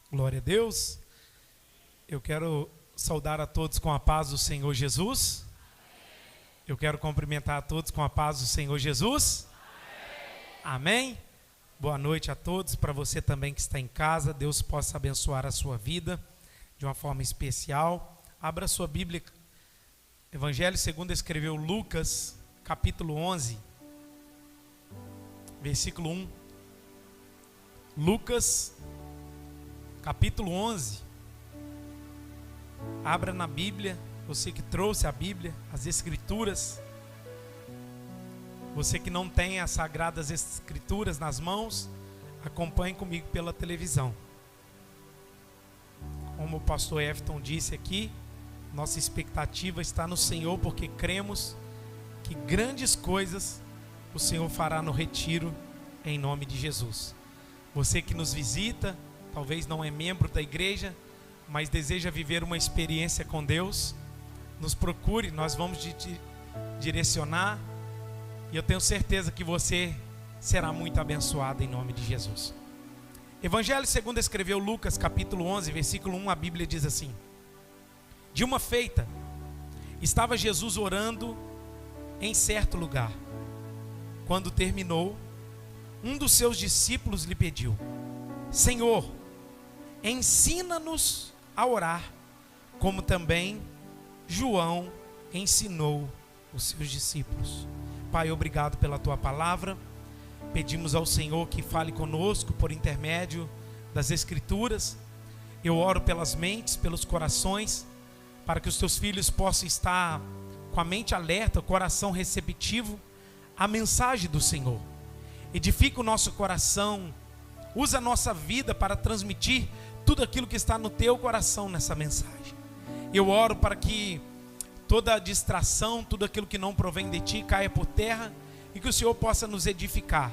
Glória a Deus. Eu quero saudar a todos com a paz do Senhor Jesus. Eu quero cumprimentar a todos com a paz do Senhor Jesus. Amém. Boa noite a todos. Para você também que está em casa, Deus possa abençoar a sua vida de uma forma especial. Abra a sua Bíblia. Evangelho segundo escreveu Lucas, capítulo 11, versículo 1. Lucas, capítulo 11. Abra na Bíblia, você que trouxe a Bíblia, as Escrituras. Você que não tem as Sagradas Escrituras nas mãos, acompanhe comigo pela televisão. Como o pastor Efton disse aqui, nossa expectativa está no Senhor, porque cremos que grandes coisas o Senhor fará no retiro, em nome de Jesus. Você que nos visita, talvez não é membro da igreja, mas deseja viver uma experiência com Deus, nos procure, nós vamos te direcionar, e eu tenho certeza que você será muito abençoado em nome de Jesus. Evangelho segundo escreveu Lucas, capítulo 11, versículo 1, a Bíblia diz assim: de uma feita, estava Jesus orando em certo lugar. Quando terminou, um dos seus discípulos lhe pediu: Senhor, ensina-nos a orar, como também João ensinou os seus discípulos. Pai, obrigado pela tua palavra. Pedimos ao Senhor que fale conosco por intermédio das Escrituras. Eu oro pelas mentes, pelos corações, para que os teus filhos possam estar com a mente alerta, o coração receptivo à mensagem do Senhor. Edifica o nosso coração, usa a nossa vida para transmitir tudo aquilo que está no teu coração nessa mensagem. Eu oro para que toda distração, tudo aquilo que não provém de ti caia por terra, e que o Senhor possa nos edificar,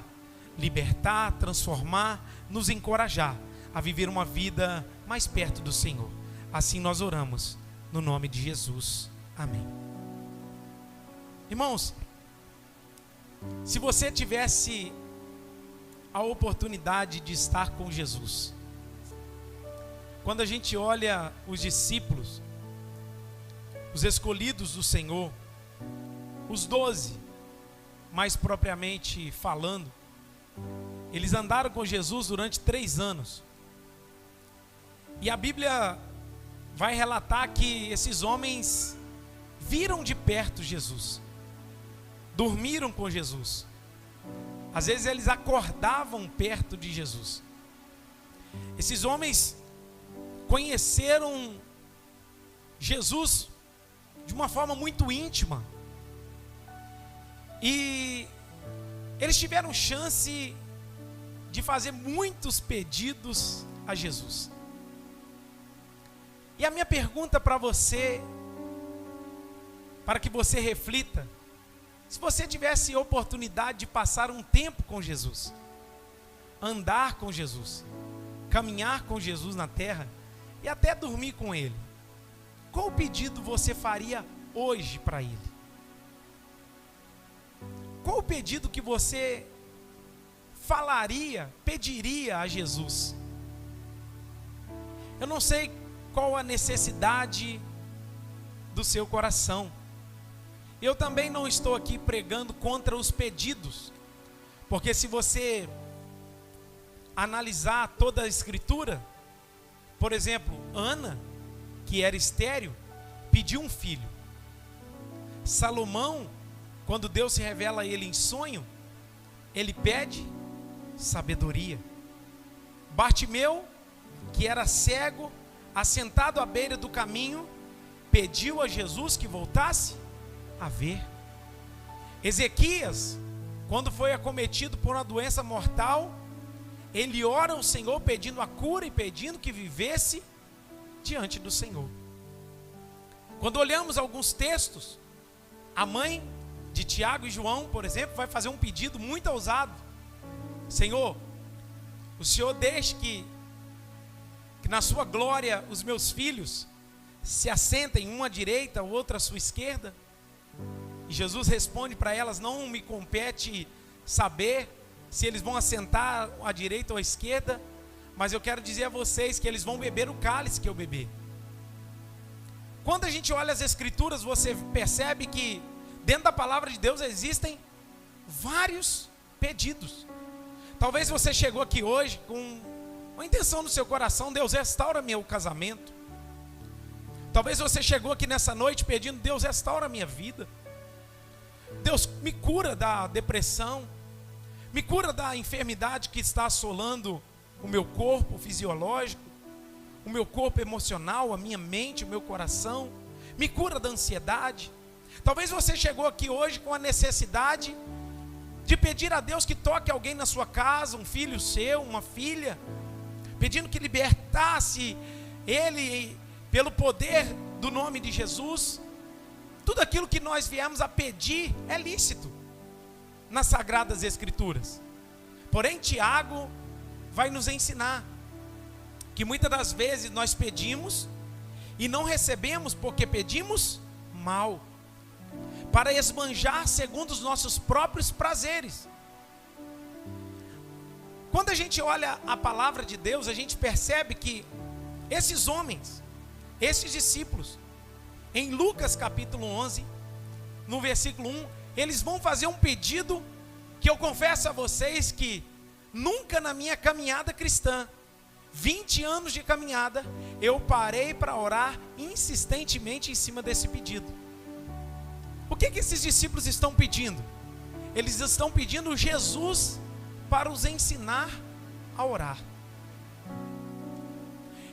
libertar, transformar, nos encorajar a viver uma vida mais perto do Senhor. Assim nós oramos, no nome de Jesus. Amém. Irmãos, se você tivesse a oportunidade de estar com Jesus, quando a gente olha os discípulos, os escolhidos do Senhor, os 12, mais propriamente falando, eles andaram com Jesus durante 3 anos. E a Bíblia vai relatar que esses homens viram de perto Jesus, dormiram com Jesus. Às vezes eles acordavam perto de Jesus. Esses homens conheceram Jesus de uma forma muito íntima. E eles tiveram chance de fazer muitos pedidos a Jesus. E a minha pergunta para você, para que você reflita: se você tivesse oportunidade de passar um tempo com Jesus, andar com Jesus, caminhar com Jesus na terra e até dormir com Ele, qual pedido você faria hoje para Ele? Qual o pedido que você falaria, pediria a Jesus? Eu não sei qual a necessidade do seu coração. Eu também não estou aqui pregando contra os pedidos, porque se você analisar toda a Escritura, por exemplo, Ana, que era estéril, pediu um filho. Salomão, quando Deus se revela a ele em sonho, ele pede sabedoria. Bartimeu, que era cego, assentado à beira do caminho, pediu a Jesus que voltasse a ver. Ezequias, quando foi acometido por uma doença mortal, ele ora ao Senhor pedindo a cura e pedindo que vivesse diante do Senhor. Quando olhamos alguns textos, a mãe de Tiago e João, por exemplo, vai fazer um pedido muito ousado: Senhor, o Senhor deixe que na sua glória os meus filhos se assentem, um à direita, o outro à sua esquerda. E Jesus responde para elas: não me compete saber se eles vão assentar à direita ou à esquerda, mas eu quero dizer a vocês que eles vão beber o cálice que eu bebi. Quando a gente olha as escrituras, você percebe que dentro da palavra de Deus existem vários pedidos. Talvez você chegou aqui hoje com uma intenção no seu coração: Deus, restaura meu casamento. Talvez você chegou aqui nessa noite pedindo: Deus, restaura a minha vida. Deus, me cura da depressão, me cura da enfermidade que está assolando o meu corpo fisiológico, o meu corpo emocional, a minha mente, o meu coração. Me cura da ansiedade. Talvez você chegou aqui hoje com a necessidade de pedir a Deus que toque alguém na sua casa, um filho seu, uma filha, pedindo que libertasse ele pelo poder do nome de Jesus. Tudo aquilo que nós viemos a pedir é lícito nas Sagradas Escrituras. Porém, Tiago vai nos ensinar que muitas das vezes nós pedimos e não recebemos porque pedimos mal, para esbanjar segundo os nossos próprios prazeres. Quando a gente olha a palavra de Deus, a gente percebe que esses homens, esses discípulos, em Lucas capítulo 11, no versículo 1, eles vão fazer um pedido que eu confesso a vocês que nunca na minha caminhada cristã, 20 anos de caminhada, eu parei para orar insistentemente em cima desse pedido. O que esses discípulos estão pedindo? Eles estão pedindo Jesus para os ensinar a orar.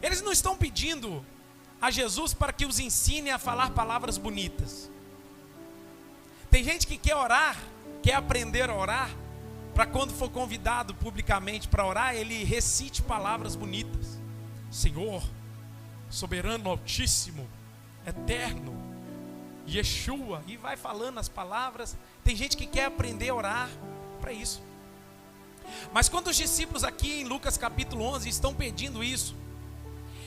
Eles não estão pedindo a Jesus para que os ensine a falar palavras bonitas. Tem gente que quer orar, quer aprender a orar, para quando for convidado publicamente para orar, ele recite palavras bonitas. Senhor, soberano altíssimo, eterno, Yeshua, e vai falando as palavras. Tem gente que quer aprender a orar para isso. Mas quando os discípulos aqui em Lucas capítulo 11 estão pedindo isso,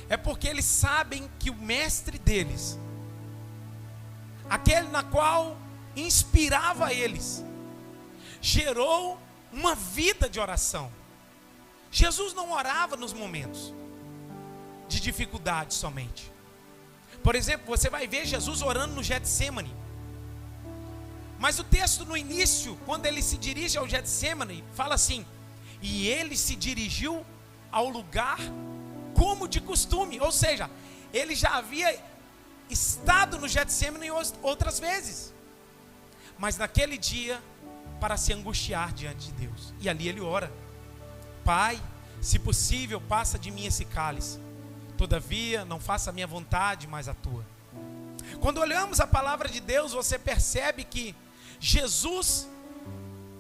é porque eles sabem que o mestre deles, aquele na qual inspirava eles, gerou uma vida de oração. Jesus não orava nos momentos de dificuldade somente. Por exemplo, você vai ver Jesus orando no Getsêmani. Mas o texto no início, quando ele se dirige ao Getsêmani, fala assim: e ele se dirigiu ao lugar como de costume. Ou seja, ele já havia estado no Getsêmani outras vezes, mas naquele dia, para se angustiar diante de Deus. E ali ele ora: Pai, se possível, passa de mim esse cálice, todavia não faça a minha vontade, mas a tua. Quando olhamos a palavra de Deus, você percebe que Jesus,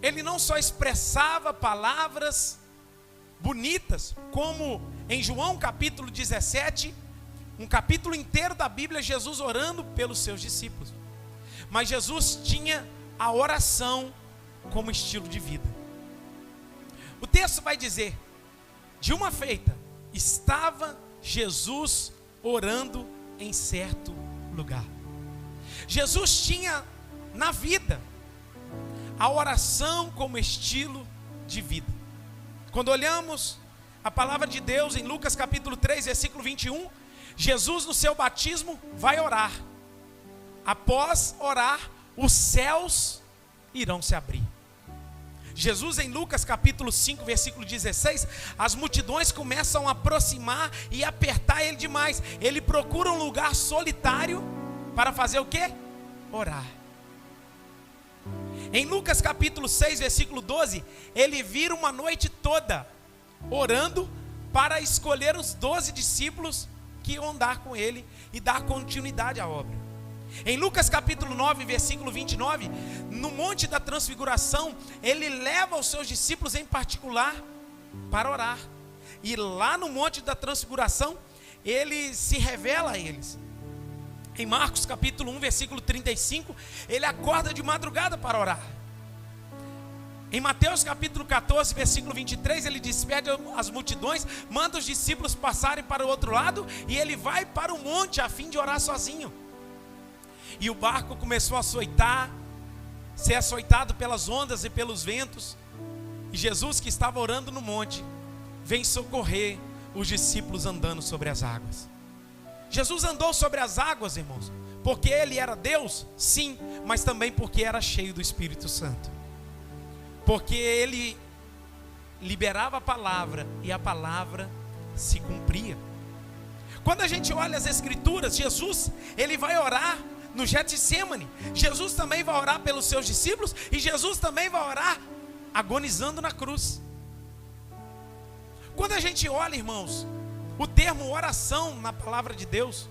ele não só expressava palavras bonitas, como em João capítulo 17, um capítulo inteiro da Bíblia, Jesus orando pelos seus discípulos, mas Jesus tinha a oração como estilo de vida. O texto vai dizer: de uma feita, estava Jesus orando em certo lugar. Jesus tinha na vida a oração como estilo de vida. Quando olhamos a palavra de Deus em Lucas capítulo 3, versículo 21, Jesus no seu batismo vai orar. Após orar, os céus irão se abrir. Jesus em Lucas capítulo 5, versículo 16, as multidões começam a aproximar e apertar ele demais. Ele procura um lugar solitário para fazer o quê? Orar. Em Lucas capítulo 6, versículo 12, ele vira uma noite toda orando para escolher os 12 discípulos que iam andar com ele e dar continuidade à obra. Em Lucas capítulo 9, versículo 29, no Monte da Transfiguração, ele leva os seus discípulos em particular para orar. E lá no Monte da Transfiguração, ele se revela a eles. Em Marcos capítulo 1, versículo 35, ele acorda de madrugada para orar. Em Mateus capítulo 14, versículo 23, ele despede as multidões, manda os discípulos passarem para o outro lado, e ele vai para o monte a fim de orar sozinho. E o barco começou a açoitar, ser açoitado pelas ondas e pelos ventos. E Jesus, que estava orando no monte, vem socorrer os discípulos andando sobre as águas. Jesus andou sobre as águas, irmãos, porque Ele era Deus, sim, mas também porque era cheio do Espírito Santo. Porque Ele liberava a palavra e a palavra se cumpria. Quando a gente olha as Escrituras, Jesus, Ele vai orar no Getsêmani. Jesus também vai orar pelos seus discípulos e Jesus também vai orar agonizando na cruz. Quando a gente olha, irmãos, o termo oração na palavra de Deus,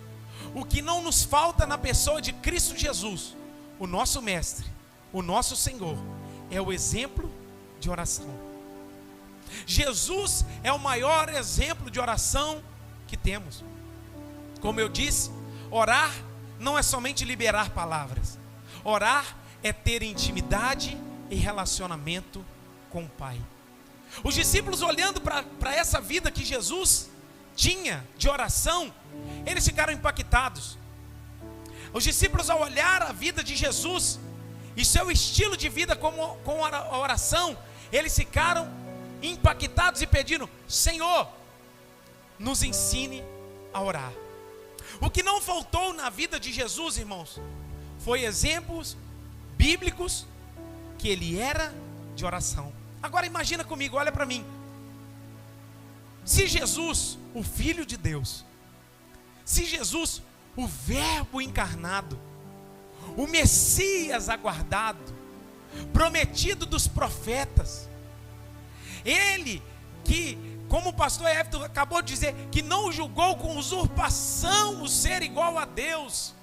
o que não nos falta na pessoa de Cristo Jesus, o nosso mestre, o nosso Senhor, é o exemplo de oração. Jesus é o maior exemplo de oração que temos. Como eu disse, orar não é somente liberar palavras. Orar é ter intimidade e relacionamento com o Pai. Os discípulos, olhando para essa vida que Jesus tinha de oração, eles ficaram impactados. Os discípulos, ao olhar a vida de Jesus e seu estilo de vida com a oração, eles ficaram impactados e pediram: Senhor, nos ensine a orar. O que não faltou na vida de Jesus, irmãos, foi exemplos bíblicos que Ele era de oração. Agora imagina comigo, olha para mim. Se Jesus, o Filho de Deus, se Jesus, o Verbo encarnado, o Messias aguardado, prometido dos profetas, Ele que, como o pastor Everton acabou de dizer, que não julgou com usurpação o ser igual a Deus,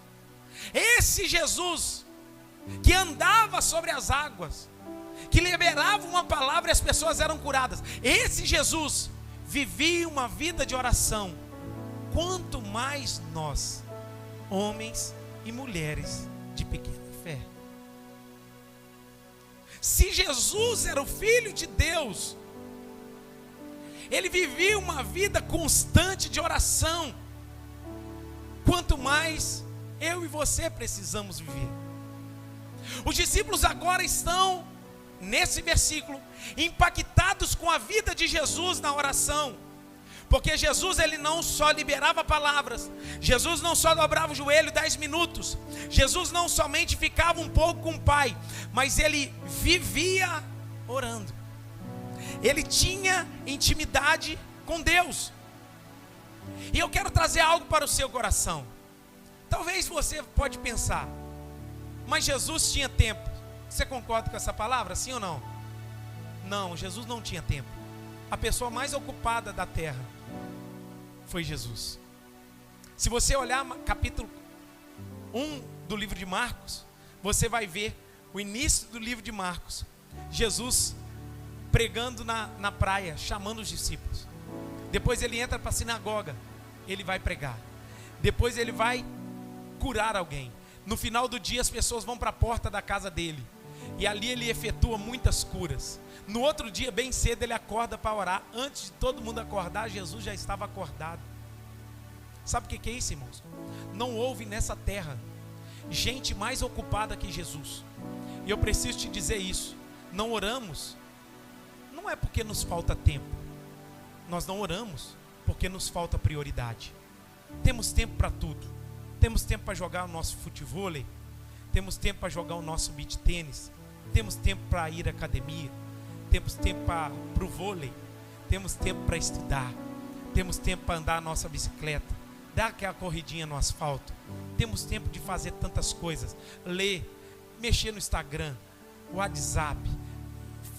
esse Jesus que andava sobre as águas, que liberava uma palavra e as pessoas eram curadas, esse Jesus vivia uma vida de oração. Quanto mais nós, homens e mulheres de pequena fé. Se Jesus era o Filho de Deus, Ele vivia uma vida constante de oração. Quanto mais eu e você precisamos viver. Os discípulos agora estão, nesse versículo, impactados com a vida de Jesus na oração. Porque Jesus, Ele não só liberava palavras, Jesus não só dobrava o joelho 10 minutos, Jesus não somente ficava um pouco com o Pai, mas Ele vivia orando. Ele tinha intimidade com Deus. E eu quero trazer algo para o seu coração. Talvez você pode pensar: mas Jesus tinha tempo. Você concorda com essa palavra, sim ou não? Não, Jesus não tinha tempo. A pessoa mais ocupada da terra foi Jesus. Se você olhar capítulo 1 do livro de Marcos, você vai ver o início do livro de Marcos, Jesus pregando na praia, chamando os discípulos. Depois Ele entra para a sinagoga, Ele vai pregar. Depois Ele vai curar alguém. No final do dia as pessoas vão para a porta da casa dele, e ali Ele efetua muitas curas. No outro dia, bem cedo, Ele acorda para orar. Antes de todo mundo acordar, Jesus já estava acordado. Sabe o que é isso, irmãos? Não houve nessa terra gente mais ocupada que Jesus. E eu preciso te dizer isso: não oramos, não é porque nos falta tempo. Nós não oramos porque nos falta prioridade. Temos tempo para tudo. Temos tempo para jogar o nosso futevôlei, temos tempo para jogar o nosso beach tênis, temos tempo para ir à academia, temos tempo para o vôlei, temos tempo para estudar, temos tempo para andar a nossa bicicleta, dar aquela corridinha no asfalto, temos tempo de fazer tantas coisas, ler, mexer no Instagram, WhatsApp,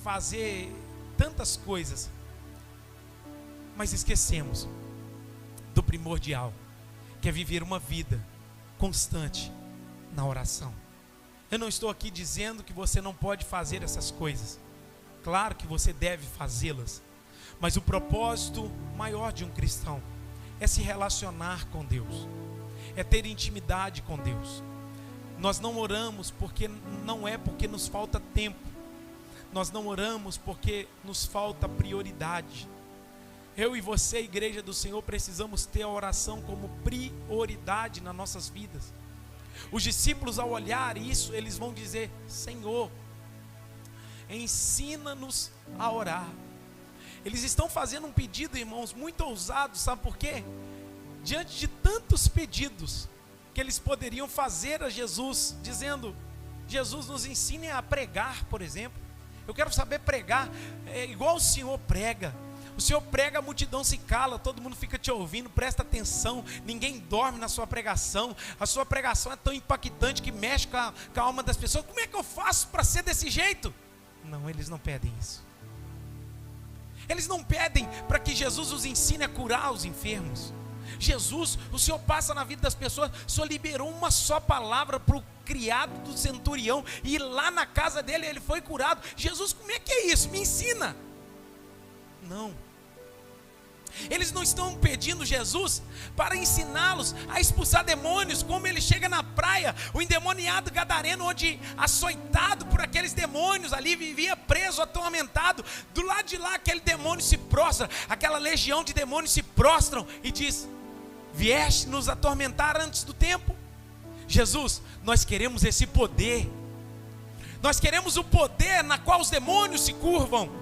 fazer tantas coisas, mas esquecemos do primordial, que é viver uma vida constante na oração. Eu não estou aqui dizendo que você não pode fazer essas coisas. Claro que você deve fazê-las. Mas o propósito maior de um cristão é se relacionar com Deus, é ter intimidade com Deus. Nós não oramos porque não é porque nos falta tempo. Nós não oramos porque nos falta prioridade. Eu e você, Igreja do Senhor, precisamos ter a oração como prioridade nas nossas vidas. Os discípulos, ao olhar isso, eles vão dizer: Senhor, ensina-nos a orar. Eles estão fazendo um pedido, irmãos, muito ousado, sabe por quê? Diante de tantos pedidos que eles poderiam fazer a Jesus, dizendo: Jesus, nos ensine a pregar, por exemplo. Eu quero saber pregar, igual o Senhor prega. O Senhor prega, a multidão se cala, todo mundo fica te ouvindo, presta atenção, ninguém dorme na sua pregação. A sua pregação é tão impactante que mexe com a alma das pessoas. Como é que eu faço para ser desse jeito? Não, eles não pedem isso. Eles não pedem para que Jesus os ensine a curar os enfermos. Jesus, o Senhor passa na vida das pessoas. O Senhor liberou uma só palavra para o criado do centurião, e lá na casa dele ele foi curado. Jesus, como é que é isso? Me ensina. Não. Eles não estão pedindo Jesus para ensiná-los a expulsar demônios, como ele chega na praia, o endemoniado gadareno, onde açoitado por aqueles demônios ali, vivia preso, atormentado. Do lado de lá aquele demônio se prostra, aquela legião de demônios se prostram e diz: vieste nos atormentar antes do tempo? Jesus, nós queremos esse poder. Nós queremos o poder na qual os demônios se curvam.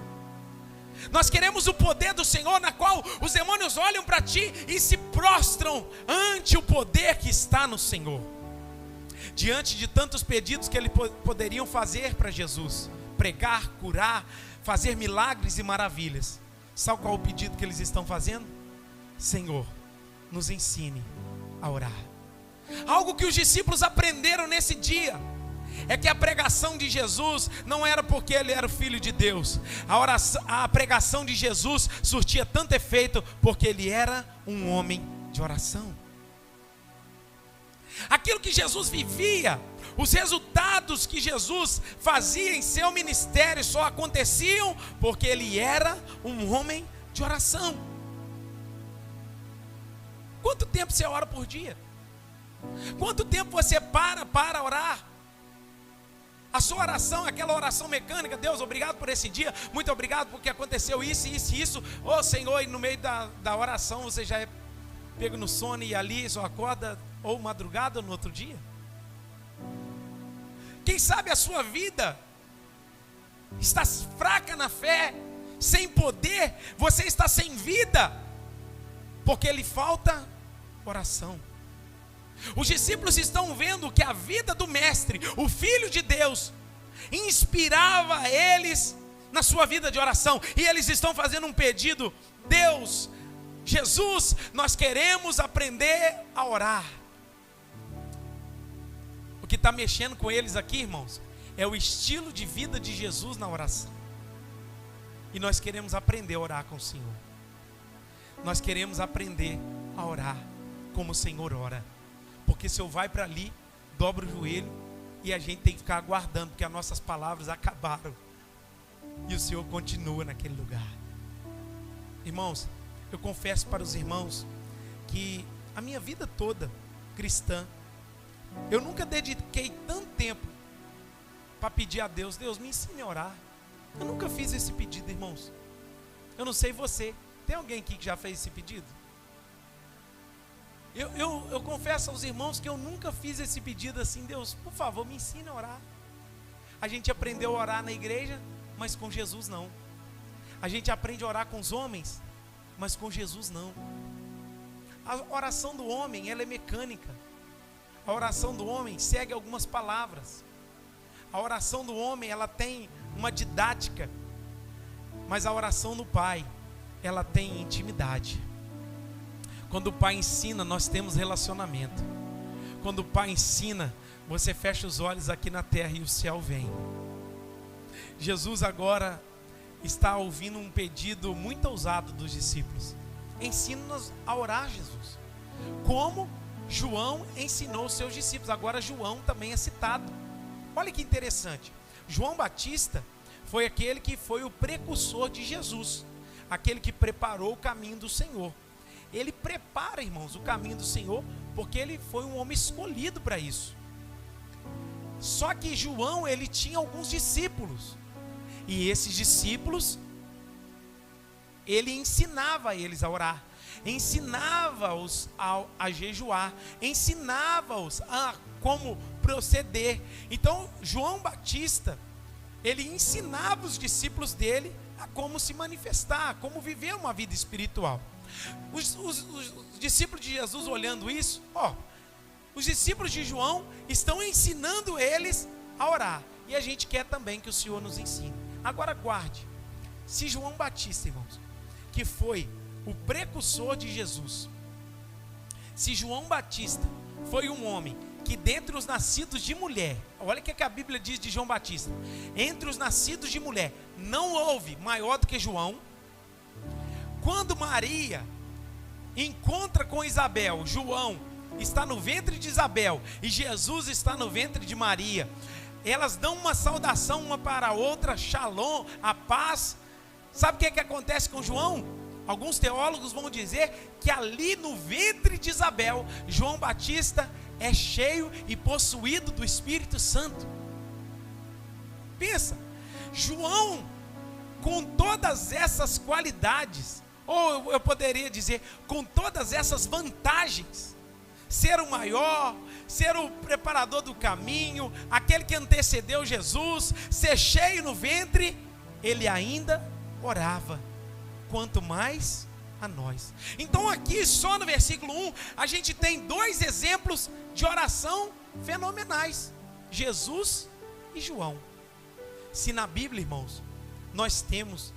Nós queremos o poder do Senhor, na qual os demônios olham para ti e se prostram ante o poder que está no Senhor. Diante de tantos pedidos que eles poderiam fazer para Jesus, pregar, curar, fazer milagres e maravilhas, sabe qual é o pedido que eles estão fazendo? Senhor, nos ensine a orar. Algo que os discípulos aprenderam nesse dia é que a pregação de Jesus não era porque ele era o Filho de Deus. A pregação de Jesus surtia tanto efeito porque ele era um homem de oração. Aquilo que Jesus vivia, os resultados que Jesus fazia em seu ministério só aconteciam porque ele era um homem de oração. Quanto tempo você ora por dia? Quanto tempo você para orar? A sua oração, aquela oração mecânica: Deus, obrigado por esse dia, muito obrigado porque aconteceu isso, isso e isso. Ô Senhor, e no meio da oração você já é pego no sono e ali só acorda ou madrugada ou no outro dia? Quem sabe a sua vida está fraca na fé, sem poder, você está sem vida, porque lhe falta oração. Os discípulos estão vendo que a vida do Mestre, o Filho de Deus, inspirava eles na sua vida de oração. E eles estão fazendo um pedido: Deus, Jesus, nós queremos aprender a orar. O que está mexendo com eles aqui, irmãos, é o estilo de vida de Jesus na oração. E nós queremos aprender a orar com o Senhor. Nós queremos aprender a orar como o Senhor ora. Porque o Senhor vai para ali, dobra o joelho, e a gente tem que ficar aguardando, porque as nossas palavras acabaram, e o Senhor continua naquele lugar. Irmãos, eu confesso para os irmãos que a minha vida toda cristã, eu nunca dediquei tanto tempo para pedir a Deus: Deus, me ensine a orar. Eu nunca fiz esse pedido, irmãos. Eu não sei você, tem alguém aqui que já fez esse pedido? Eu confesso aos irmãos que eu nunca fiz esse pedido assim: Deus, por favor, me ensine a orar. A gente aprendeu a orar na igreja, mas com Jesus não. A gente aprende a orar com os homens, mas com Jesus não. A oração do homem, ela é mecânica. A oração do homem segue algumas palavras. A oração do homem, ela tem uma didática. Mas a oração do Pai, ela tem intimidade. Quando o Pai ensina, nós temos relacionamento. Quando o Pai ensina, você fecha os olhos aqui na terra e o céu vem. Jesus agora está ouvindo um pedido muito ousado dos discípulos: ensina-nos a orar, Jesus, como João ensinou os seus discípulos. Agora João também é citado. Olha que interessante. João Batista foi aquele que foi o precursor de Jesus, aquele que preparou o caminho do Senhor. Ele prepara, irmãos, o caminho do Senhor, porque ele foi um homem escolhido para isso. Só que João, ele tinha alguns discípulos, e esses discípulos, ele ensinava eles a orar, ensinava-os a jejuar, ensinava-os a como proceder. Então João Batista, ele ensinava os discípulos dele a como se manifestar, a como viver uma vida espiritual. Os discípulos de Jesus olhando isso, os discípulos de João estão ensinando eles a orar. E a gente quer também que o Senhor nos ensine. Agora guarde, se João Batista, irmãos, que foi o precursor de Jesus, se João Batista foi um homem que dentre os nascidos de mulher, olha o que a Bíblia diz de João Batista, entre os nascidos de mulher, não houve maior do que João. Quando Maria encontra com Isabel, João está no ventre de Isabel e Jesus está no ventre de Maria, elas dão uma saudação uma para a outra, shalom, a paz. Sabe o que acontece com João? Alguns teólogos vão dizer que ali no ventre de Isabel, João Batista é cheio e possuído do Espírito Santo. Pensa, João, com todas essas qualidades, ou eu poderia dizer, com todas essas vantagens, ser o maior, ser o preparador do caminho, aquele que antecedeu Jesus, ser cheio no ventre, ele ainda orava, quanto mais a nós. Então aqui só no versículo 1, a gente tem dois exemplos de oração fenomenais, Jesus e João. Se na Bíblia, irmãos, nós temos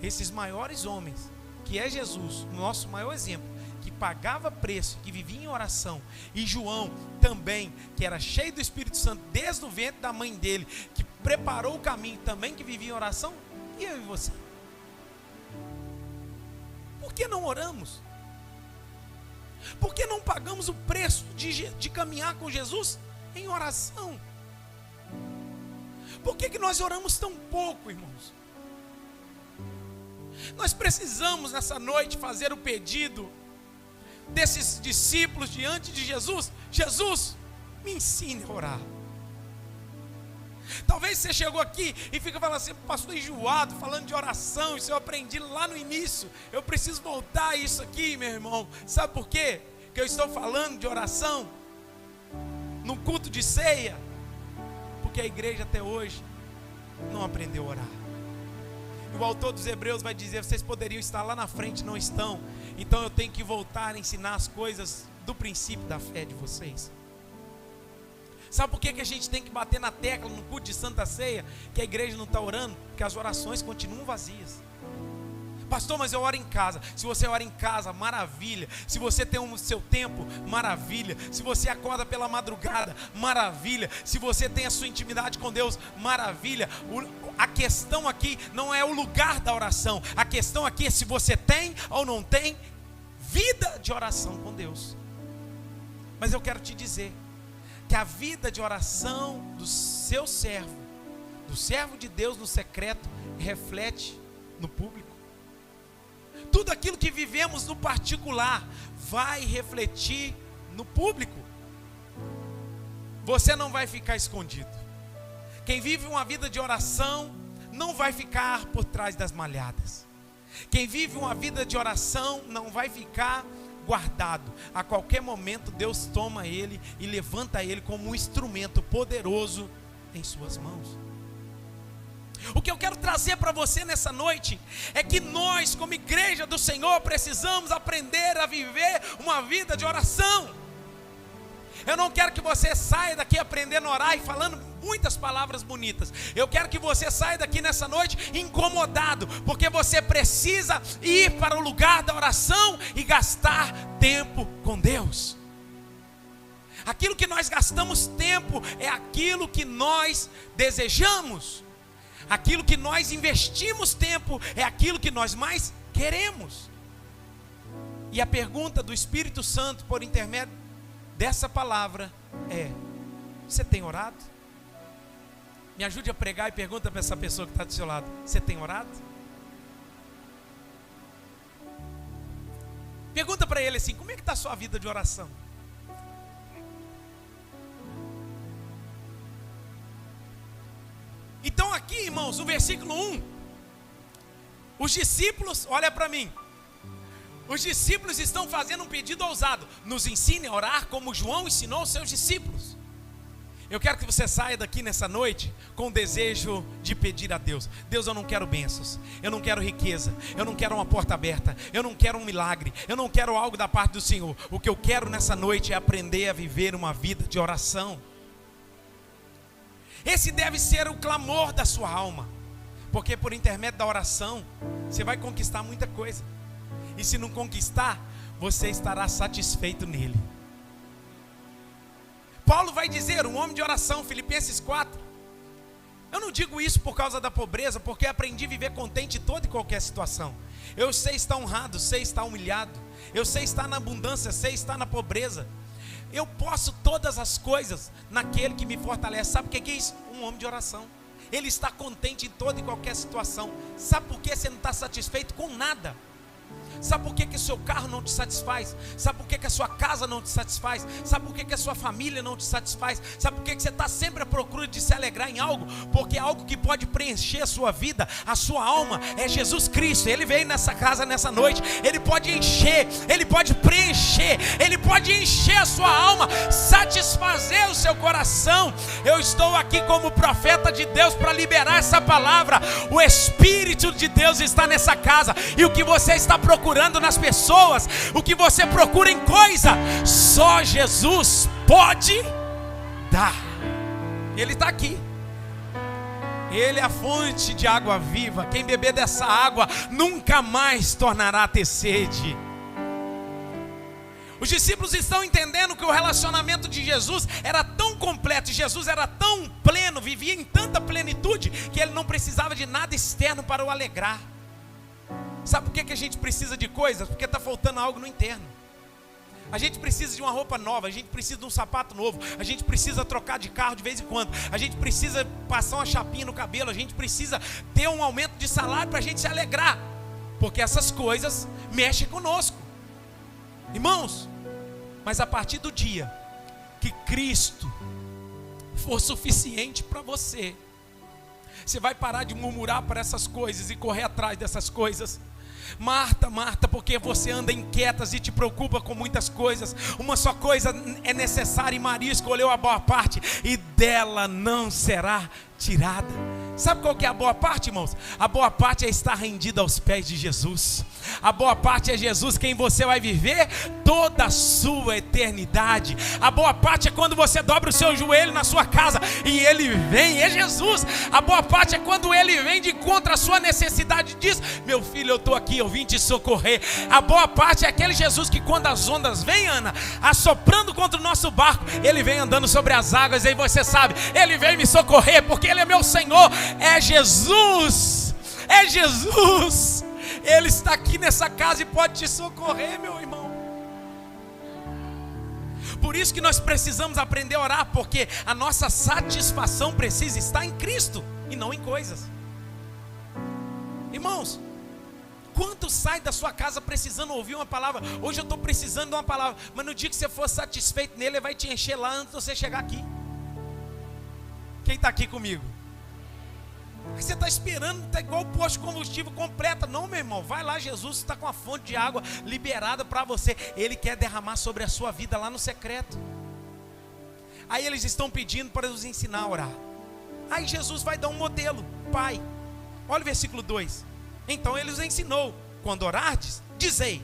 esses maiores homens, que é Jesus, o nosso maior exemplo, que pagava preço, que vivia em oração, e João também, que era cheio do Espírito Santo desde o ventre da mãe dele, que preparou o caminho também, que vivia em oração, e eu e você? Por que não oramos? Por que não pagamos o preço de caminhar com Jesus em oração? Por que nós oramos tão pouco, irmãos? Nós precisamos nessa noite fazer o pedido desses discípulos diante de Jesus. Jesus, me ensine a orar. Talvez você chegou aqui e fica falando assim, pastor enjoado, falando de oração, isso eu aprendi lá no início, eu preciso voltar a isso aqui, meu irmão. Sabe por quê que eu estou falando de oração no culto de ceia? Porque a igreja até hoje não aprendeu a orar. E o autor dos Hebreus vai dizer, vocês poderiam estar lá na frente, não estão, então eu tenho que voltar a ensinar as coisas do princípio da fé de vocês. Sabe por que a gente tem que bater na tecla no culto de Santa Ceia, que a igreja não está orando? Porque as orações continuam vazias. Pastor, mas eu oro em casa. Se você ora em casa, maravilha. Se você tem o seu tempo, maravilha. Se você acorda pela madrugada, maravilha. Se você tem a sua intimidade com Deus, maravilha. A questão aqui não é o lugar da oração. A questão aqui é se você tem ou não tem vida de oração com Deus. Mas eu quero te dizer que a vida de oração do seu servo, do servo de Deus no secreto, reflete no público. Tudo aquilo que vivemos no particular vai refletir no público. Você não vai ficar escondido. Quem vive uma vida de oração não vai ficar por trás das malhadas. Quem vive uma vida de oração não vai ficar guardado. A qualquer momento Deus toma ele e levanta ele como um instrumento poderoso em suas mãos. O que eu quero trazer para você nessa noite é que nós, como igreja do Senhor, precisamos aprender a viver uma vida de oração. Eu não quero que você saia daqui aprendendo a orar e falando muitas palavras bonitas. Eu quero que você saia daqui nessa noite incomodado, porque você precisa ir para o lugar da oração e gastar tempo com Deus. Aquilo que nós gastamos tempo é aquilo que nós desejamos. Aquilo que nós investimos tempo é aquilo que nós mais queremos. E a pergunta do Espírito Santo por intermédio dessa palavra é: você tem orado? Me ajude a pregar e pergunta para essa pessoa que está do seu lado: você tem orado? Pergunta para ele assim: como é que está a sua vida de oração? Então aqui, irmãos, no versículo 1, os discípulos, olha para mim, os discípulos estão fazendo um pedido ousado: nos ensine a orar como João ensinou os seus discípulos. Eu quero que você saia daqui nessa noite com o desejo de pedir a Deus: Deus, eu não quero bênçãos, eu não quero riqueza, eu não quero uma porta aberta, eu não quero um milagre, eu não quero algo da parte do Senhor. O que eu quero nessa noite é aprender a viver uma vida de oração. Esse deve ser o clamor da sua alma, porque por intermédio da oração você vai conquistar muita coisa, e se não conquistar, você estará satisfeito nele. Paulo vai dizer, um homem de oração, Filipenses 4. Eu não digo isso por causa da pobreza, porque aprendi a viver contente em toda e qualquer situação. Eu sei estar honrado, sei estar humilhado. Eu sei estar na abundância, sei estar na pobreza. Eu posso todas as coisas naquele que me fortalece. Sabe o que é isso? Um homem de oração. Ele está contente em toda e qualquer situação. Sabe por que você não está satisfeito com nada? Sabe por que o seu carro não te satisfaz? Sabe por que a sua casa não te satisfaz? Sabe por que a sua família não te satisfaz? Sabe por que você está sempre à procura de se alegrar em algo? Porque algo que pode preencher a sua vida, a sua alma, é Jesus Cristo. Ele veio nessa casa nessa noite. Ele pode encher, Ele pode preencher, Ele pode encher a sua alma, satisfazer o seu coração. Eu estou aqui como profeta de Deus para liberar essa palavra. O Espírito de Deus está nessa casa, e o que você está procurando nas pessoas, o que você procura em coisa, só Jesus pode dar. Ele está aqui. Ele é a fonte de água viva. Quem beber dessa água nunca mais tornará a ter sede. Os discípulos estão entendendo que o relacionamento de Jesus era tão completo, Jesus era tão pleno, vivia em tanta plenitude, que ele não precisava de nada externo para o alegrar. Sabe por que a gente precisa de coisas? Porque está faltando algo no interno. A gente precisa de uma roupa nova, a gente precisa de um sapato novo, a gente precisa trocar de carro de vez em quando, a gente precisa passar uma chapinha no cabelo, a gente precisa ter um aumento de salário para a gente se alegrar, porque essas coisas mexem conosco, irmãos. Mas a partir do dia que Cristo for suficiente para você, você vai parar de murmurar para essas coisas e correr atrás dessas coisas. Marta, Marta, porque você anda inquietas e te preocupa com muitas coisas. Uma só coisa é necessária, e Maria escolheu a boa parte, e dela não será tirada. Sabe qual que é a boa parte, irmãos? A boa parte é estar rendido aos pés de Jesus. A boa parte é Jesus, quem você vai viver toda a sua eternidade. A boa parte é quando você dobra o seu joelho na sua casa e Ele vem, é Jesus. A boa parte é quando Ele vem de contra a sua necessidade e diz: meu filho, eu estou aqui, eu vim te socorrer. A boa parte é aquele Jesus que quando as ondas vêm, Ana, assoprando contra o nosso barco, Ele vem andando sobre as águas, e aí você sabe, Ele vem me socorrer, porque Ele é meu Senhor. É Jesus, é Jesus. Ele está aqui nessa casa e pode te socorrer, meu irmão. Por isso que nós precisamos aprender a orar, porque a nossa satisfação precisa estar em Cristo e não em coisas. Irmãos, quanto sai da sua casa precisando ouvir uma palavra? Hoje eu estou precisando de uma palavra, mas no dia que você for satisfeito nele, ele vai te encher lá antes de você chegar aqui. Quem está aqui comigo? Você está esperando, está igual o posto de combustível, completa. Não, meu irmão, vai lá, Jesus está com a fonte de água liberada para você. Ele quer derramar sobre a sua vida lá no secreto. Aí eles estão pedindo para nos ensinar a orar. Aí Jesus vai dar um modelo: Pai, olha o versículo 2. Então ele os ensinou: quando orardes, dizei.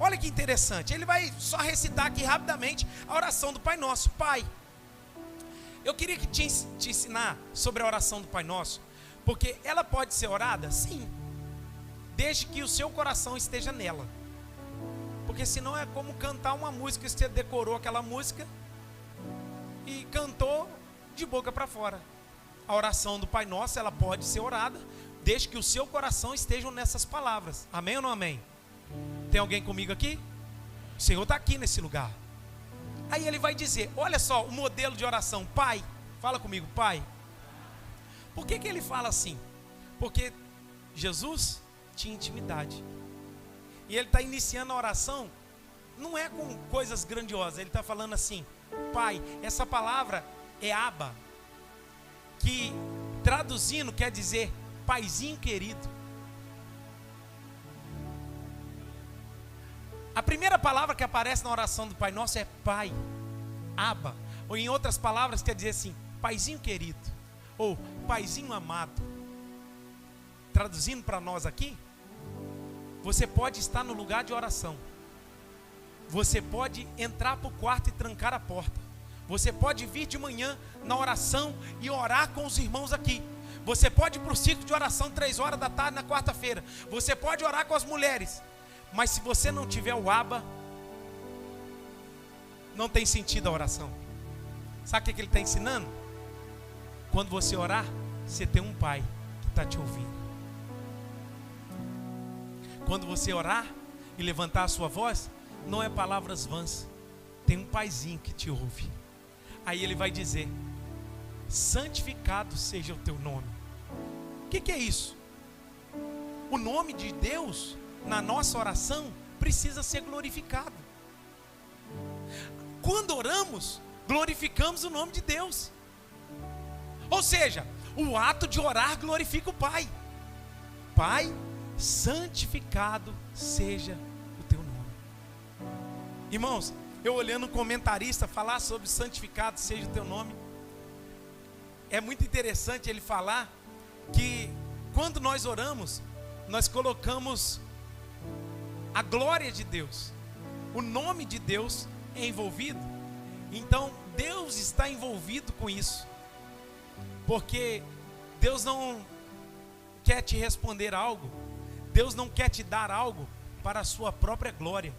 Olha que interessante, ele vai só recitar aqui rapidamente a oração do Pai Nosso. Pai, eu queria que te ensinar sobre a oração do Pai Nosso, porque ela pode ser orada? Sim, desde que o seu coração esteja nela. Porque senão é como cantar uma música, você decorou aquela música e cantou de boca para fora. A oração do Pai Nosso, ela pode ser orada desde que o seu coração esteja nessas palavras. Amém ou não amém? Tem alguém comigo aqui? O Senhor está aqui nesse lugar. Aí ele vai dizer, olha só o modelo de oração. Pai, fala comigo, Pai. Por que ele fala assim? Porque Jesus tinha intimidade. E ele está iniciando a oração, não é com coisas grandiosas. Ele está falando assim: Pai. Essa palavra é Abba, que traduzindo quer dizer paizinho querido. A primeira palavra que aparece na oração do Pai Nosso é Pai, Abba. Ou em outras palavras quer dizer assim, paizinho querido, ou paizinho amado. Traduzindo para nós aqui, você pode estar no lugar de oração. Você pode entrar para o quarto e trancar a porta. Você pode vir de manhã na oração e orar com os irmãos aqui. Você pode ir para o ciclo de oração 3 horas da tarde na quarta-feira. Você pode orar com as mulheres. Mas se você não tiver o Aba, não tem sentido a oração. Sabe o que ele está ensinando? Quando você orar, você tem um pai que está te ouvindo. Quando você orar e levantar a sua voz, não é palavras vãs. Tem um paizinho que te ouve. Aí ele vai dizer: santificado seja o teu nome. O que é isso? O nome de Deus na nossa oração precisa ser glorificado. Quando oramos, glorificamos o nome de Deus. Ou seja, o ato de orar glorifica o Pai. Pai, santificado seja o teu nome. Irmãos, eu olhando um comentarista falar sobre santificado seja o teu nome, é muito interessante ele falar que quando nós oramos, nós colocamos a glória de Deus, o nome de Deus é envolvido. Então Deus está envolvido com isso, porque Deus não quer te responder algo, Deus não quer te dar algo para a sua própria glória,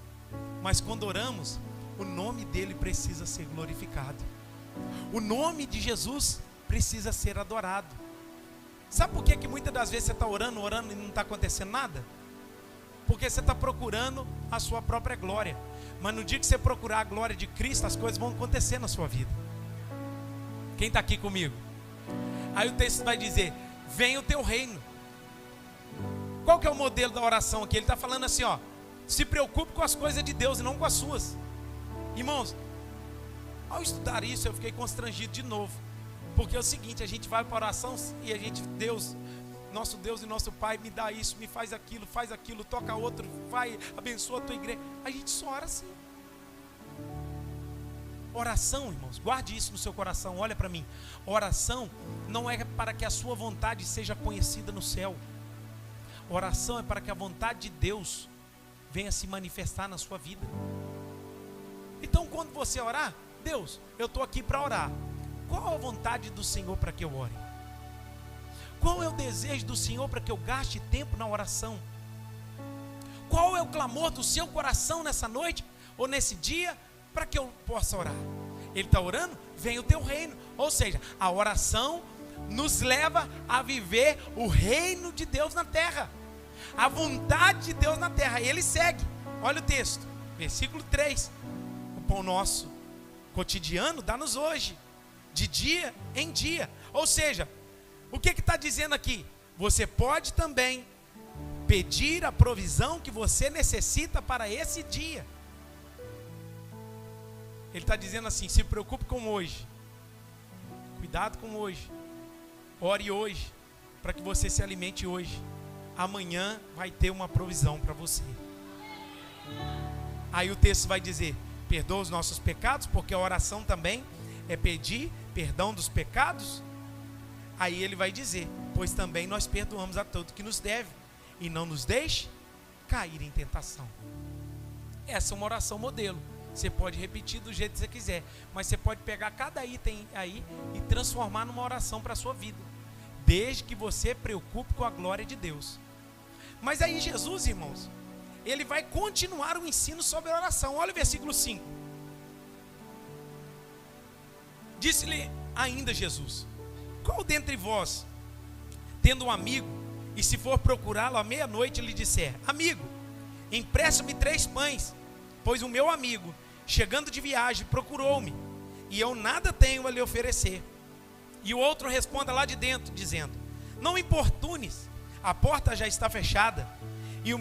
mas quando oramos, o nome dele precisa ser glorificado, o nome de Jesus precisa ser adorado. Sabe por que muitas das vezes você está orando e não está acontecendo nada? Porque você está procurando a sua própria glória. Mas no dia que você procurar a glória de Cristo, as coisas vão acontecer na sua vida. Quem está aqui comigo? Aí o texto vai dizer: venha o teu reino. Qual que é o modelo da oração aqui? Ele está falando assim, ó: se preocupe com as coisas de Deus e não com as suas. Irmãos, ao estudar isso eu fiquei constrangido de novo. Porque é o seguinte, a gente vai para a oração e a gente, nosso Deus e nosso Pai, me dá isso, me faz aquilo, toca outro, vai, abençoa a tua igreja. A gente só ora assim. Oração, irmãos, guarde isso no seu coração, olha para mim. Oração não é para que a sua vontade seja conhecida no céu. Oração é para que a vontade de Deus venha se manifestar na sua vida. Então quando você orar, Deus, eu estou aqui para orar. Qual a vontade do Senhor para que eu ore? Qual é o desejo do Senhor para que eu gaste tempo na oração? Qual é o clamor do seu coração nessa noite ou nesse dia para que eu possa orar? Ele está orando, vem o teu reino. Ou seja, a oração nos leva a viver o reino de Deus na terra, a vontade de Deus na terra. E ele segue, olha o texto, versículo 3: o pão nosso cotidiano dá-nos hoje, de dia em dia. Ou seja, o que está dizendo aqui? Você pode também pedir a provisão que você necessita para esse dia. Ele está dizendo assim: se preocupe com hoje, cuidado com hoje, ore hoje, para que você se alimente hoje. Amanhã vai ter uma provisão para você. Aí o texto vai dizer: perdoa os nossos pecados, porque a oração também é pedir perdão dos pecados. Aí ele vai dizer: pois também nós perdoamos a todo que nos deve, e não nos deixe cair em tentação. Essa é uma oração modelo. Você pode repetir do jeito que você quiser, mas você pode pegar cada item aí e transformar numa oração para a sua vida, desde que você preocupe com a glória de Deus. Mas aí Jesus, irmãos, ele vai continuar o ensino sobre a oração. Olha o versículo 5. Disse-lhe ainda Jesus: qual dentre vós, tendo um amigo, e se for procurá-lo à meia-noite, lhe disser: amigo, empresta-me 3 pães, pois o meu amigo, chegando de viagem, procurou-me, e eu nada tenho a lhe oferecer. E o outro responda lá de dentro, dizendo: não me importunes, a porta já está fechada, e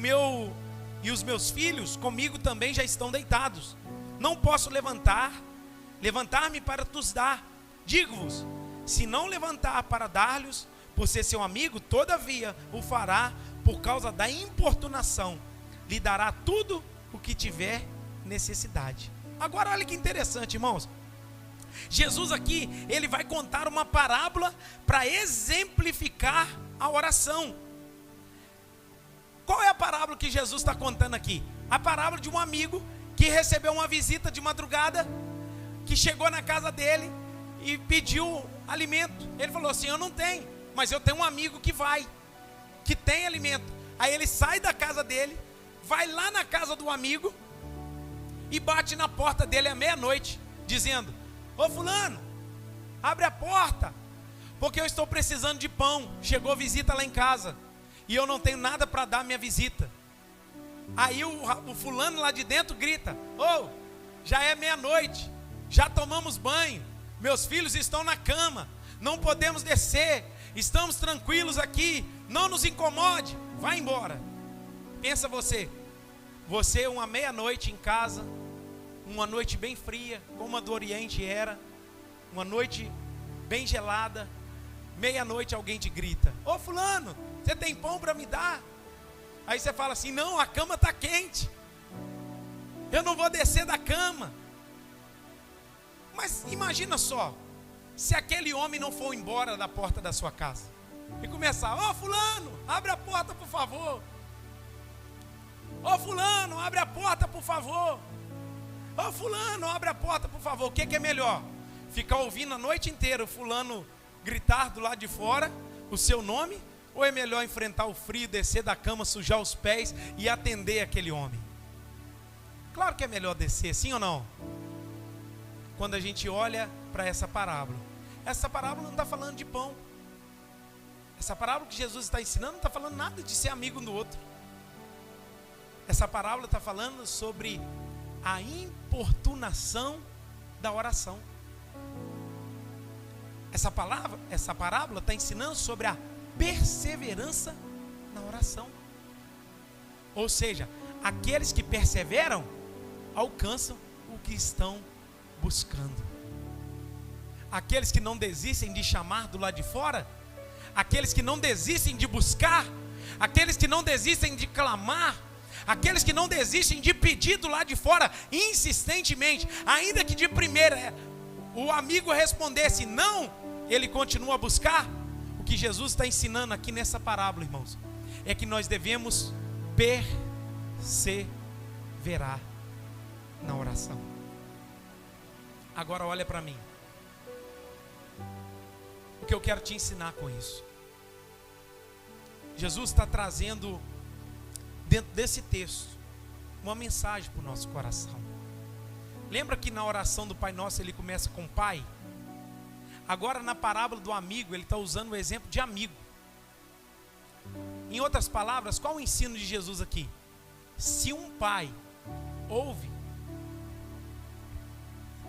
os meus filhos comigo também já estão deitados. Não posso levantar-me para tos dar. Digo-vos, se não levantar para dar-lhes, por ser seu amigo, todavia o fará por causa da importunação. Lhe dará tudo o que tiver necessidade. Agora olha que interessante, irmãos. Jesus aqui, ele vai contar uma parábola para exemplificar a oração. Qual é a parábola que Jesus está contando aqui? A parábola de um amigo que recebeu uma visita de madrugada, que chegou na casa dele e pediu alimento. Ele falou assim: eu não tenho, mas eu tenho um amigo que tem alimento. Aí ele sai da casa dele, vai lá na casa do amigo e bate na porta dele à meia-noite, dizendo: ô fulano, abre a porta, porque eu estou precisando de pão. Chegou visita lá em casa e eu não tenho nada para dar à minha visita. Aí o fulano lá de dentro grita: ô, já é meia-noite, já tomamos banho, meus filhos estão na cama, não podemos descer, estamos tranquilos aqui, não nos incomode, vai embora. Pensa você uma meia-noite em casa, uma noite bem fria, como a do Oriente era, uma noite bem gelada, meia-noite alguém te grita: ô fulano, você tem pão para me dar? Aí você fala assim: não, a cama está quente, eu não vou descer da cama. Mas imagina só, se aquele homem não for embora da porta da sua casa e começar: ô fulano, abre a porta por favor. Ô fulano, abre a porta por favor. Ô fulano, abre a porta por favor. O que é melhor? Ficar ouvindo a noite inteira o fulano gritar do lado de fora o seu nome? Ou é melhor enfrentar o frio, descer da cama, sujar os pés e atender aquele homem? Claro que é melhor descer, sim ou não? Quando a gente olha para essa parábola não está falando de pão. Essa parábola que Jesus está ensinando não está falando nada de ser amigo do outro. Essa parábola está falando sobre a importunação da oração. Essa parábola está ensinando sobre a perseverança na oração. Ou seja, aqueles que perseveram alcançam o que estão buscando. Aqueles que não desistem de chamar do lado de fora, aqueles que não desistem de buscar, aqueles que não desistem de clamar, aqueles que não desistem de pedir do lado de fora insistentemente, ainda que de primeira o amigo respondesse não, ele continua a buscar. O que Jesus está ensinando aqui nessa parábola, irmãos, é que nós devemos perseverar na oração. Agora olha para mim. O que eu quero te ensinar com isso? Jesus está trazendo dentro desse texto uma mensagem para o nosso coração. Lembra que na oração do Pai Nosso ele começa com Pai? Agora na parábola do amigo ele está usando o exemplo de amigo. Em outras palavras, qual o ensino de Jesus aqui? Se um pai ouve,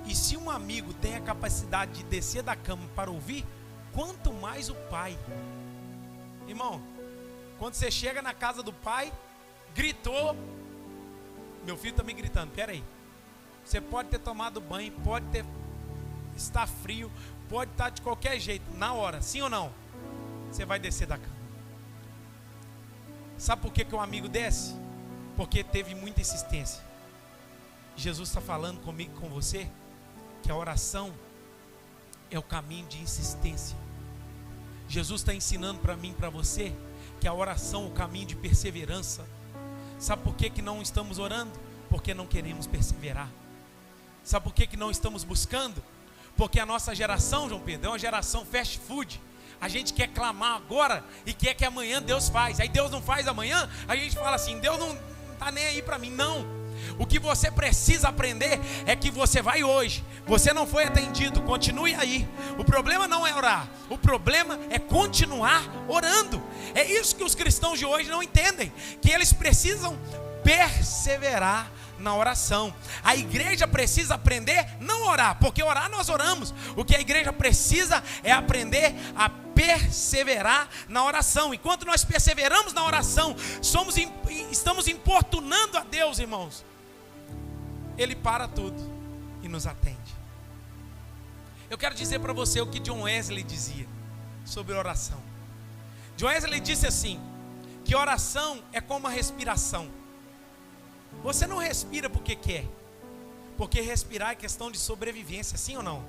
e se um amigo tem a capacidade de descer da cama para ouvir, quanto mais o pai. Irmão, quando você chega na casa do pai, gritou, meu filho está me gritando, peraí, você pode ter tomado banho, pode estar frio, pode estar de qualquer jeito, na hora, sim ou não? Você vai descer da cama. Sabe por que o amigo desce? Porque teve muita insistência. Jesus está falando comigo e com você que a oração é o caminho de insistência. Jesus está ensinando para mim e para você que a oração é o caminho de perseverança. Sabe por que não estamos orando? Porque não queremos perseverar. Sabe por que não estamos buscando? Porque a nossa geração, João Pedro, é uma geração fast food. A gente quer clamar agora e quer que amanhã Deus faz. Aí Deus não faz amanhã, a gente fala assim, Deus não está nem aí para mim. Não. O que você precisa aprender é que você vai hoje, você não foi atendido, continue aí. O problema não é orar, o problema é continuar orando. É isso que os cristãos de hoje não entendem, que eles precisam perseverar na oração. A igreja precisa aprender não orar, porque orar nós oramos. O que a igreja precisa é aprender a perseverar na oração. Enquanto nós perseveramos na oração, estamos importunando a Deus, irmãos. Ele para tudo e nos atende. Eu quero dizer para você o que John Wesley dizia sobre oração. John Wesley disse assim, que oração é como a respiração. Você não respira porque quer, porque respirar é questão de sobrevivência, sim ou não?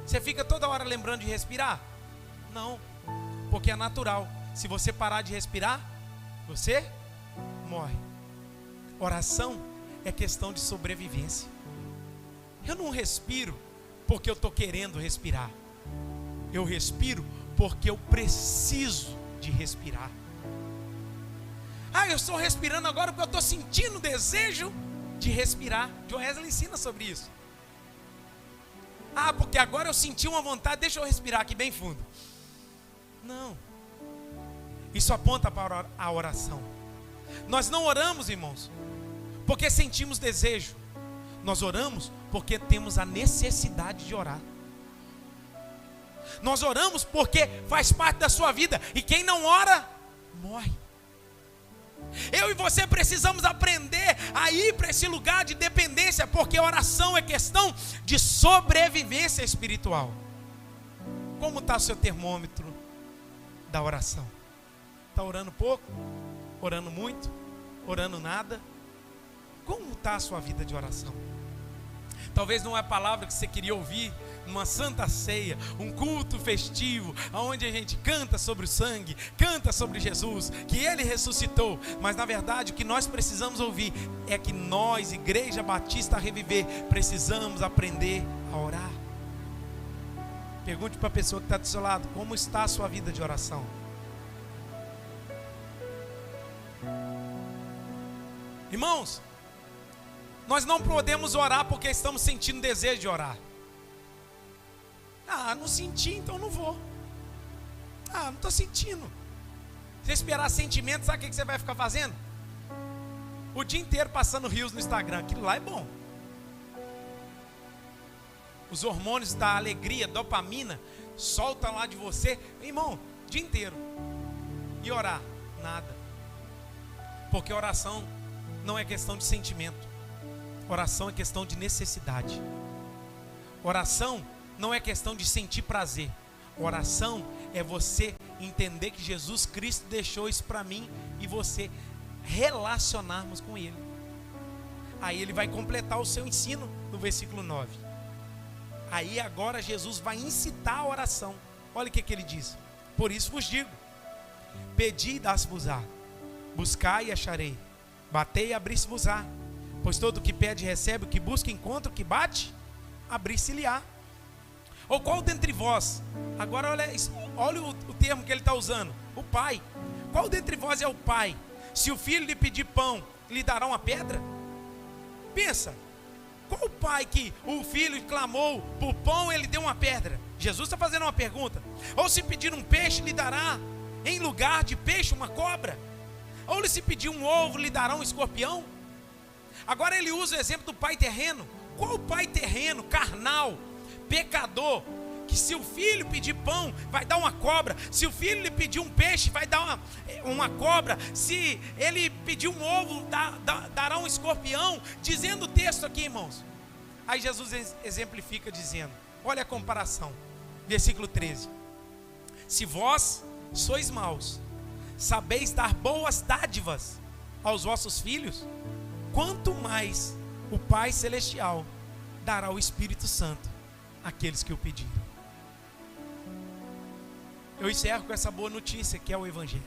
Você fica toda hora lembrando de respirar? Não, porque é natural. Se você parar de respirar, você morre. Oração é questão de sobrevivência. Eu não respiro porque eu estou querendo respirar. Eu respiro porque eu preciso de respirar. Eu estou respirando agora porque eu estou sentindo o desejo de respirar. John Wesley ensina sobre isso. Porque agora eu senti uma vontade, deixa eu respirar aqui bem fundo. Não. Isso aponta para a oração. Nós não oramos, irmãos, porque sentimos desejo. Nós oramos porque temos a necessidade de orar. Nós oramos porque faz parte da sua vida. E quem não ora, morre. Eu e você precisamos aprender a ir para esse lugar de dependência, porque oração é questão de sobrevivência espiritual. Como está o seu termômetro da oração? Está orando pouco? Orando muito? Orando nada? Como está a sua vida de oração? Talvez não é a palavra que você queria ouvir numa santa ceia, um culto festivo, onde a gente canta sobre o sangue, canta sobre Jesus, que Ele ressuscitou. Mas na verdade o que nós precisamos ouvir é que nós, Igreja Batista Reviver, precisamos aprender a orar. Pergunte para a pessoa que está do seu lado: como está a sua vida de oração? Irmãos, nós não podemos orar porque estamos sentindo desejo de orar. Não senti, então não vou. Não estou sentindo. Se esperar sentimento, sabe o que você vai ficar fazendo? O dia inteiro passando rios no Instagram. Aquilo lá é bom. Os hormônios da alegria, dopamina, soltam lá de você. Irmão, o dia inteiro. E orar? Nada. Porque oração não é questão de sentimento. Oração é questão de necessidade. Oração não é questão de sentir prazer. Oração é você entender que Jesus Cristo deixou isso para mim e você relacionarmos com Ele. Aí Ele vai completar o seu ensino no versículo 9. Aí agora Jesus vai incitar a oração. Olha o que Ele diz: por isso vos digo, pedi e dá-se-vos-á, buscai e acharei, batei e abri-se-vos-á. Pois todo o que pede recebe, o que busca encontra, o que bate, abrir-se-lhe-á. Ou qual dentre vós, agora olha o termo que ele está usando, o pai. Qual dentre vós é o pai? Se o filho lhe pedir pão, lhe dará uma pedra? Pensa, qual o pai que o filho clamou por pão, ele deu uma pedra? Jesus está fazendo uma pergunta. Ou se pedir um peixe, lhe dará em lugar de peixe uma cobra? Ou se pedir um ovo, lhe dará um escorpião? Agora ele usa o exemplo do pai terreno. Qual pai terreno, carnal, pecador, que se o filho pedir pão, vai dar uma cobra? Se o filho lhe pedir um peixe, vai dar uma cobra? Se ele pedir um ovo, dará um escorpião? Dizendo o texto aqui, irmãos. Aí Jesus exemplifica dizendo, olha a comparação, versículo 13. Se vós sois maus, sabeis dar boas dádivas aos vossos filhos, quanto mais o Pai Celestial dará o Espírito Santo àqueles que o pedirem. Eu encerro com essa boa notícia que é o Evangelho.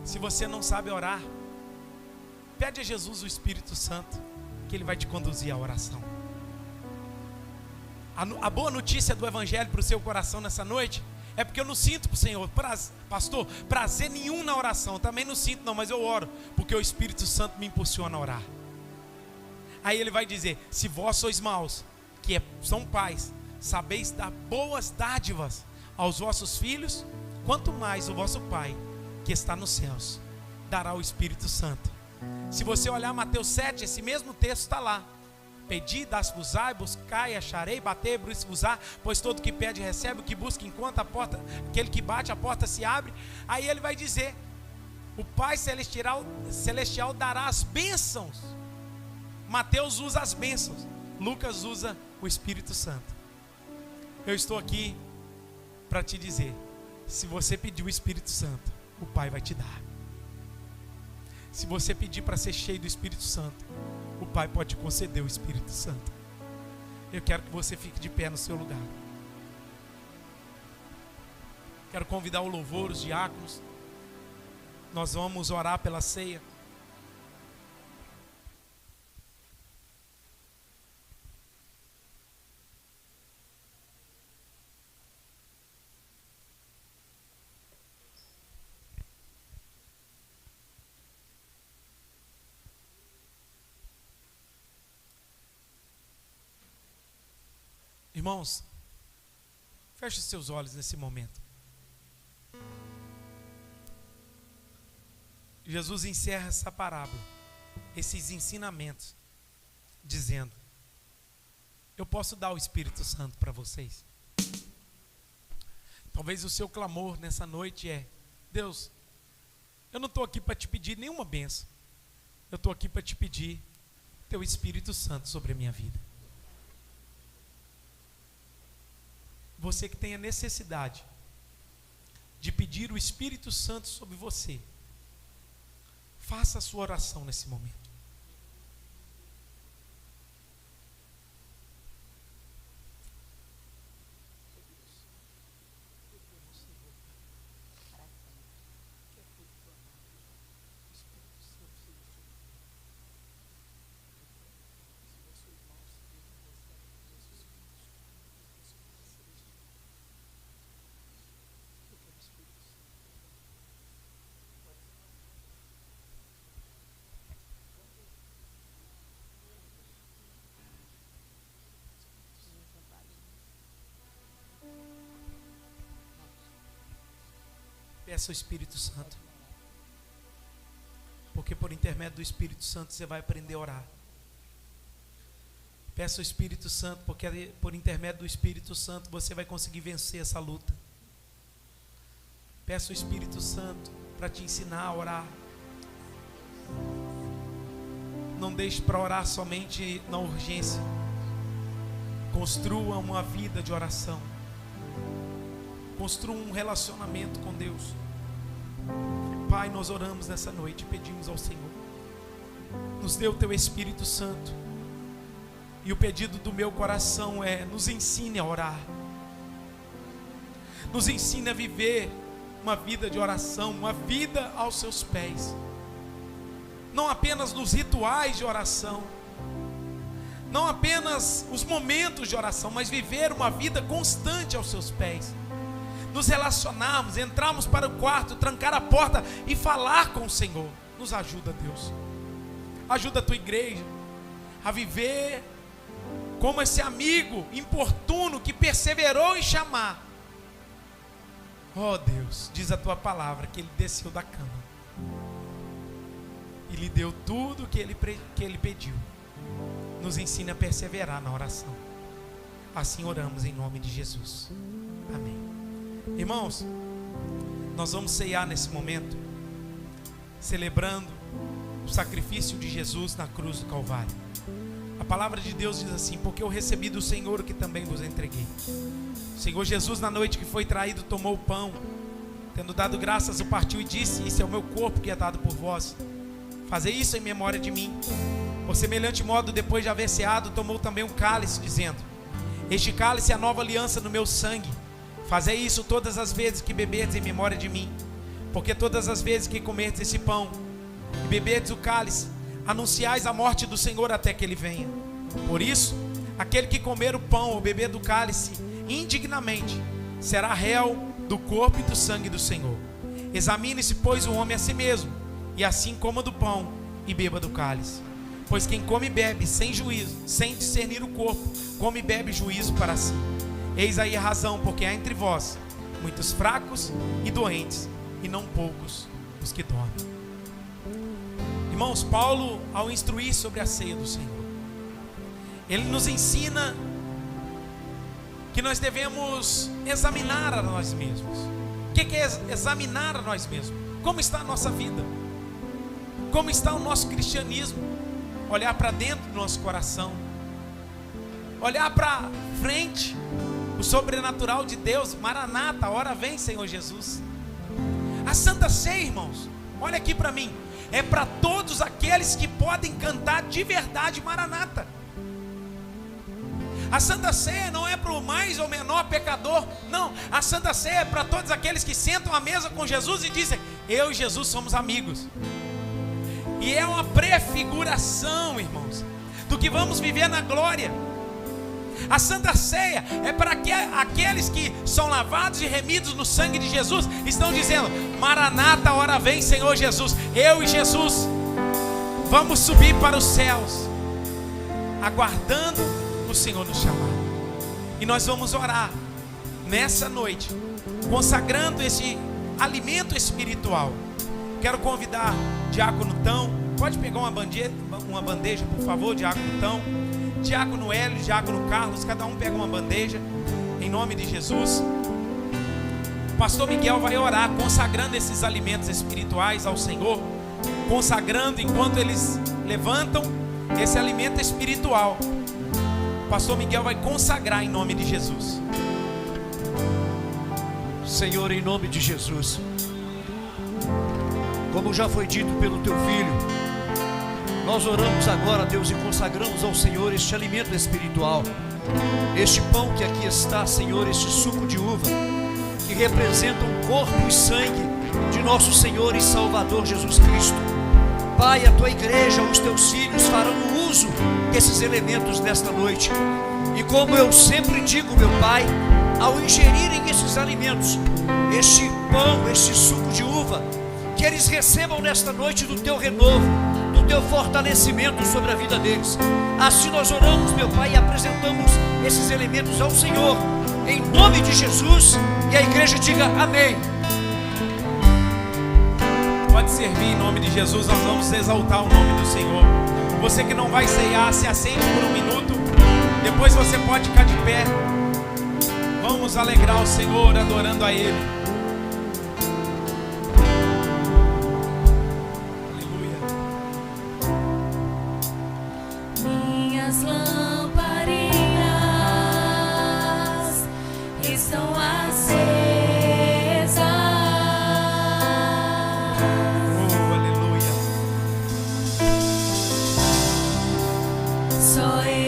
Se você não sabe orar, pede a Jesus o Espírito Santo, que Ele vai te conduzir à oração. A boa notícia do Evangelho para o seu coração nessa noite é porque eu não sinto para o Senhor, pastor, prazer nenhum na oração. Eu também não sinto não, mas eu oro, porque o Espírito Santo me impulsiona a orar. Aí ele vai dizer, se vós sois maus, que são pais, sabeis dar boas dádivas aos vossos filhos, quanto mais o vosso Pai, que está nos céus, dará o Espírito Santo. Se você olhar Mateus 7, esse mesmo texto está lá. Pedi, dá-se-vos-á, buscai, acharei, batei, abri-se-vos-á, pois todo que pede recebe, o que busca encontra, a porta, aquele que bate, a porta se abre. Aí ele vai dizer, o Pai Celestial dará as bênçãos. Mateus usa as bênçãos, Lucas usa o Espírito Santo. Eu estou aqui para te dizer, se você pedir o Espírito Santo, o Pai vai te dar. Se você pedir para ser cheio do Espírito Santo, o Pai pode te conceder o Espírito Santo. Eu quero que você fique de pé no seu lugar. Quero convidar o louvor, os diáconos. Nós vamos orar pela ceia. Irmãos, feche seus olhos nesse momento. Jesus encerra essa parábola, esses ensinamentos, dizendo: eu posso dar o Espírito Santo para vocês. Talvez o seu clamor nessa noite é: Deus, eu não estou aqui para te pedir nenhuma bênção, eu estou aqui para te pedir teu Espírito Santo sobre a minha vida. Você que tem a necessidade de pedir o Espírito Santo sobre você, faça a sua oração nesse momento. Peça o Espírito Santo, porque por intermédio do Espírito Santo você vai aprender a orar. Peça o Espírito Santo, porque por intermédio do Espírito Santo você vai conseguir vencer essa luta. Peça o Espírito Santo para te ensinar a orar. Não deixe para orar somente na urgência. Construa uma vida de oração. Construa um relacionamento com Deus. Pai, nós oramos nessa noite, pedimos ao Senhor, nos dê o teu Espírito Santo. E o pedido do meu coração é: nos ensine a orar. Nos ensine a viver uma vida de oração, uma vida aos seus pés. Não apenas nos rituais de oração, não apenas os momentos de oração, mas viver uma vida constante aos seus pés. Nos relacionarmos, entrarmos para o quarto, trancar a porta e falar com o Senhor. Nos ajuda, Deus. Ajuda a tua igreja a viver como esse amigo importuno que perseverou em chamar. Oh Deus, diz a tua palavra que ele desceu da cama e lhe deu tudo que ele pediu. Nos ensina a perseverar na oração. Assim oramos em nome de Jesus. Amém. Irmãos, nós vamos ceiar nesse momento, celebrando o sacrifício de Jesus na cruz do Calvário. A palavra de Deus diz assim: porque eu recebi do Senhor o que também vos entreguei. O Senhor Jesus, na noite que foi traído, tomou o pão, tendo dado graças, o partiu e disse: isso é o meu corpo que é dado por vós, fazei isso em memória de mim. Por semelhante modo, depois de haver ceado, tomou também um cálice, dizendo: este cálice é a nova aliança no meu sangue. Fazei isso todas as vezes que beberdes em memória de mim. Porque todas as vezes que comerdes esse pão e beberdes o cálice, anunciais a morte do Senhor até que ele venha. Por isso, aquele que comer o pão ou beber do cálice indignamente será réu do corpo e do sangue do Senhor. Examine-se, pois, o homem a si mesmo, e assim coma do pão e beba do cálice. Pois quem come e bebe sem juízo, sem discernir o corpo, come e bebe juízo para si. Eis aí a razão, porque há entre vós muitos fracos e doentes, e não poucos os que dormem. Irmãos, Paulo, ao instruir sobre a ceia do Senhor, ele nos ensina que nós devemos examinar a nós mesmos. O que é examinar a nós mesmos? Como está a nossa vida? Como está o nosso cristianismo? Olhar para dentro do nosso coração, olhar para frente, o sobrenatural de Deus. Maranata, a hora vem, Senhor Jesus. A Santa Ceia, irmãos, olha aqui para mim, é para todos aqueles que podem cantar de verdade Maranata. A Santa Ceia não é para o mais ou menor pecador, não. A Santa Ceia é para todos aqueles que sentam à mesa com Jesus e dizem: eu e Jesus somos amigos. E é uma prefiguração, irmãos, do que vamos viver na glória. A Santa Ceia é para aqueles que são lavados e remidos no sangue de Jesus, estão dizendo: Maranata, hora vem, Senhor Jesus. Eu e Jesus vamos subir para os céus, aguardando o Senhor nos chamar. E nós vamos orar nessa noite, consagrando esse alimento espiritual. Quero convidar Diácono Tão. Pode pegar uma bandeja, por favor, Diácono Tão. Diácono Hélio, Diácono Carlos, cada um pega uma bandeja, em nome de Jesus. O pastor Miguel vai orar, consagrando esses alimentos espirituais ao Senhor, consagrando enquanto eles levantam esse alimento espiritual. O pastor Miguel vai consagrar em nome de Jesus. Senhor, em nome de Jesus, como já foi dito pelo teu filho, nós oramos agora, Deus, e consagramos ao Senhor este alimento espiritual, este pão que aqui está, Senhor, este suco de uva, que representa o corpo e sangue de nosso Senhor e Salvador Jesus Cristo. Pai, a tua igreja, os teus filhos farão uso desses elementos nesta noite. E como eu sempre digo, meu Pai, ao ingerirem esses alimentos, este pão, este suco de uva, que eles recebam nesta noite do teu renovo, do teu fortalecimento sobre a vida deles. Assim nós oramos, meu Pai, e apresentamos esses elementos ao Senhor, em nome de Jesus. E a igreja diga amém. Pode servir em nome de Jesus, nós vamos exaltar o nome do Senhor. Você que não vai ceiar, se assente por um minuto, depois você pode ficar de pé. Vamos alegrar o Senhor adorando a Ele. Aleluia. Minhas lamparinas estão acesas.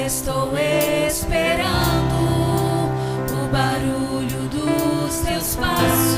Estou esperando o barulho dos teus passos.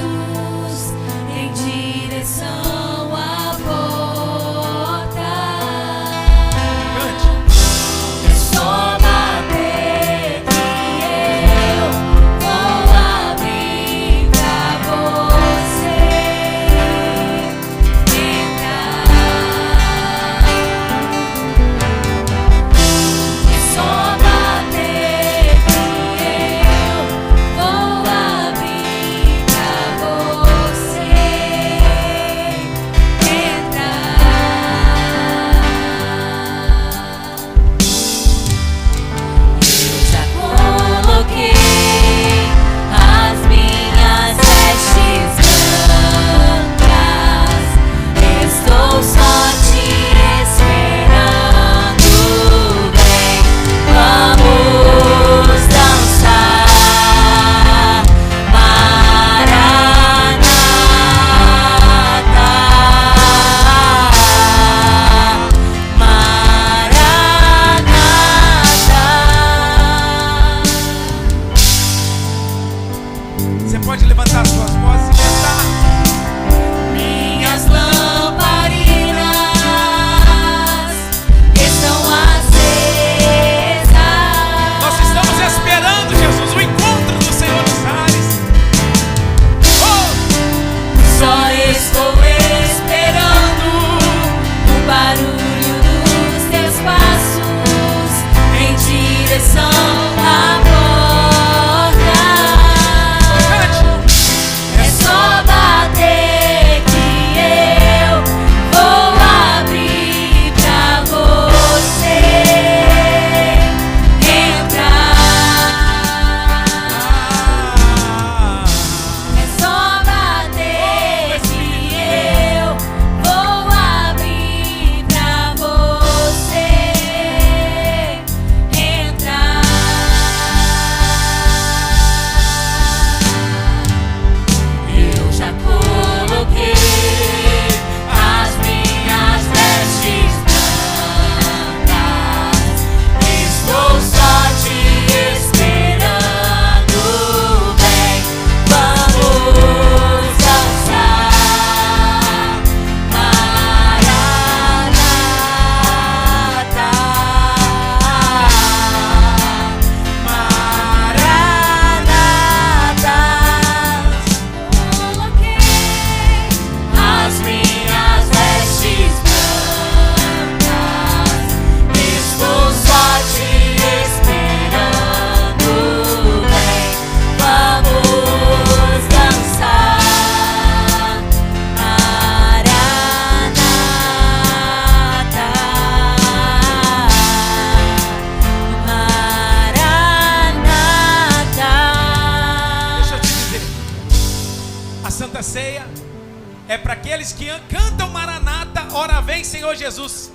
aqueles que cantam Maranata, ora vem Senhor Jesus,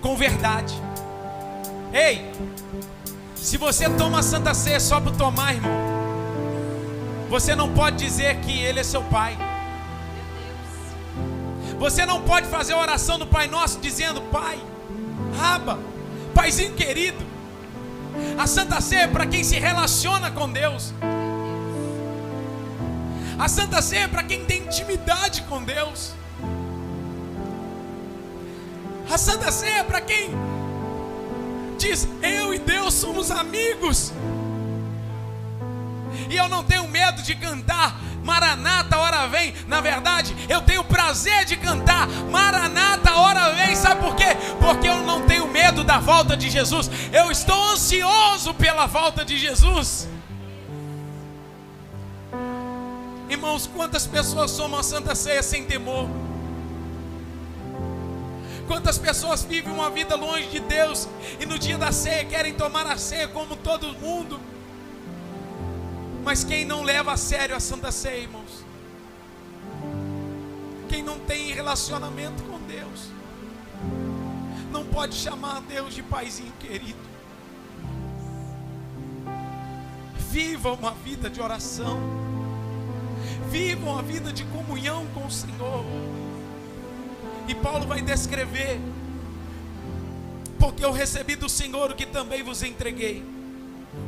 com verdade. Ei, se você toma a Santa Ceia só por tomar, irmão, você não pode dizer que Ele é seu Pai. Você não pode fazer a oração do Pai Nosso dizendo: Pai, Abba, Paizinho querido. A Santa Ceia é para quem se relaciona com Deus. A Santa Ceia é para quem tem intimidade com Deus. A Santa Ceia é para quem diz: eu e Deus somos amigos. E eu não tenho medo de cantar Maranata, ora vem. Na verdade, eu tenho prazer de cantar Maranata, ora vem. Sabe por quê? Porque eu não tenho medo da volta de Jesus. Eu estou ansioso pela volta de Jesus. Irmãos, quantas pessoas tomam a Santa Ceia sem temor? Quantas pessoas vivem uma vida longe de Deus e no dia da ceia querem tomar a ceia como todo mundo? Mas quem não leva a sério a Santa Ceia, irmãos, quem não tem relacionamento com Deus, não pode chamar a Deus de Paizinho querido. Viva uma vida de oração, viva uma vida de comunhão com o Senhor. E Paulo vai descrever: porque eu recebi do Senhor o que também vos entreguei.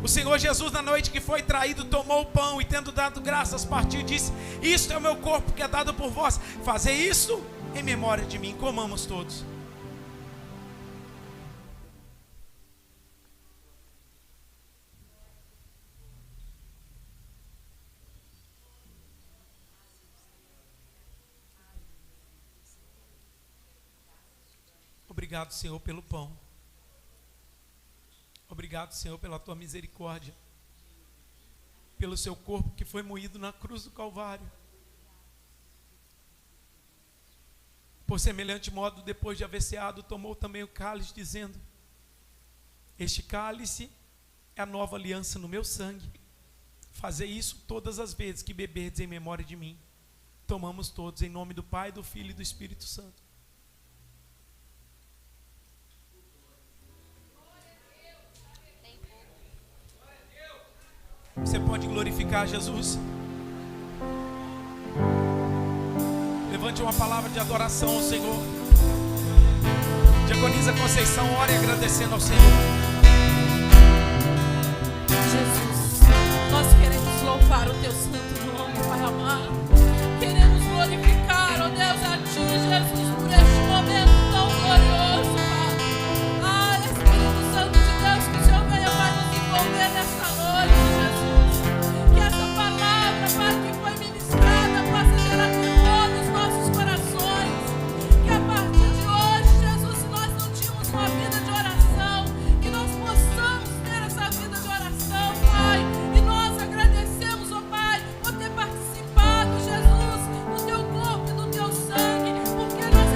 O Senhor Jesus, na noite que foi traído, tomou o pão e, tendo dado graças, partiu e disse: isto é o meu corpo que é dado por vós, fazei isso em memória de mim. Comamos todos. Obrigado, Senhor, pelo pão. Obrigado, Senhor, pela tua misericórdia, pelo seu corpo que foi moído na cruz do Calvário. Por semelhante modo, depois de haver ceado, tomou também o cálice, dizendo: este cálice é a nova aliança no meu sangue. Fazei isso todas as vezes que beberdes em memória de mim. Tomamos todos em nome do Pai, do Filho e do Espírito Santo. Você pode glorificar Jesus? Levante uma palavra de adoração ao Senhor. Diaconisa Conceição, ore agradecendo ao Senhor. Jesus, nós queremos louvar o teu santo nome, Pai amado. Queremos glorificar, ó Deus, a ti, Jesus, por este momento tão glorioso, Pai. Ah, Espírito Santo de Deus, que o Senhor venha, Pai, nos envolver nesta noite, Jesus. Que essa palavra, Pai, que foi ministrada, possa gerar temor nos nossos corações. Que a partir de hoje, Jesus, se nós não tínhamos uma vida de oração, que nós possamos ter essa vida de oração, Pai. E nós agradecemos, ó Pai, por ter participado, Jesus, do teu corpo e do teu sangue, porque nós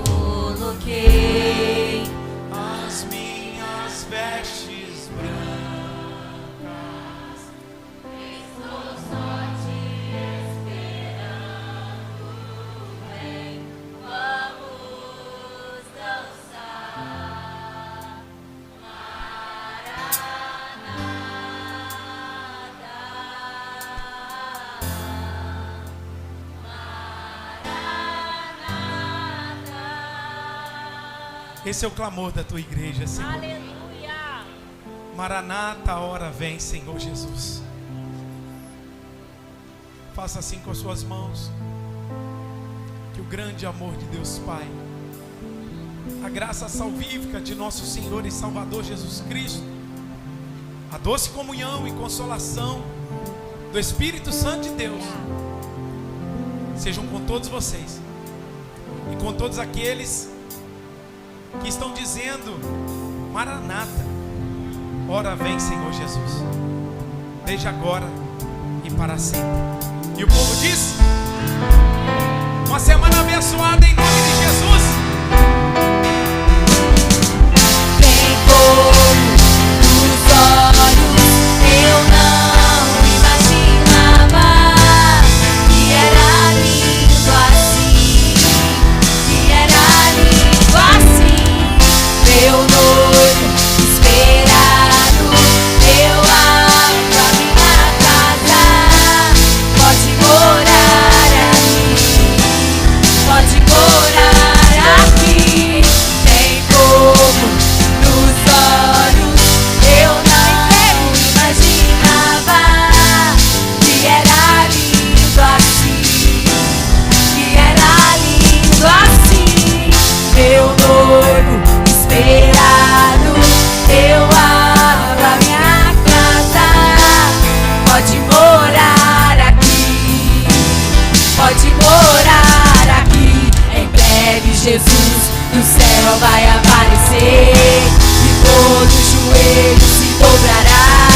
coloquei as minhas vestes brancas. estou só te esperando, vem, vamos dançar, Esse é o clamor da tua igreja, Senhor. aleluia. Maranata, a hora vem, Senhor Jesus. Faça assim com as suas mãos. Que o grande amor de Deus Pai, a graça salvífica de nosso Senhor e Salvador Jesus Cristo, a doce comunhão e consolação do Espírito Santo de Deus sejam com todos vocês e com todos aqueles que estão dizendo: Maranata, ora vem, Senhor Jesus, desde agora e para sempre. E o povo diz: uma semana abençoada em nome de Jesus. Vem como nos olhos, eu não imaginava que era lindo assim, que era lindo assim. Meu noivo esperado, eu abro a minha casa, pode morar aqui, pode morar aqui. Tem como nos olhos, eu não imaginava que era lindo assim, que era lindo assim. Meu noivo esperado, eu abro a minha casa, pode morar aqui, pode morar aqui. Em breve Jesus do céu vai aparecer e todo joelho se dobrará